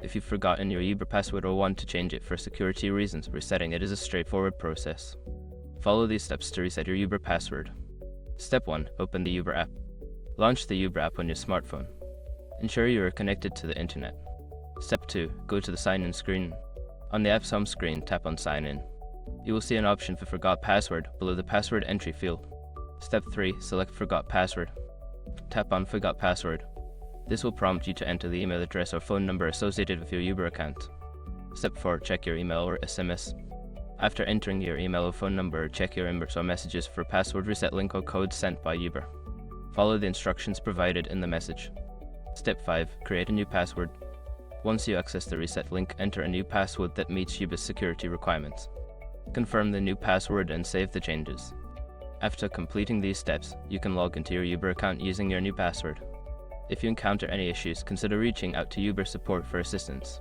If you've forgotten your Uber password or want to change it for security reasons, resetting it is a straightforward process. Follow these steps to reset your Uber password. Step 1. Open the Uber app. Launch the Uber app on your smartphone. Ensure you are connected to the internet. Step 2. Go to the sign-in screen. On the app's home screen, tap on Sign In. You will see an option for Forgot Password below the password entry field. Step 3. Select Forgot Password. Tap on Forgot Password. This will prompt you to enter the email address or phone number associated with your Uber account. Step 4. Check your email or SMS. After entering your email or phone number, check your inbox or messages for password reset link or code sent by Uber. Follow the instructions provided in the message. Step 5. Create a new password. Once you access the reset link, enter a new password that meets Uber's security requirements. Confirm the new password and save the changes. After completing these steps, you can log into your Uber account using your new password. If you encounter any issues, consider reaching out to Uber support for assistance.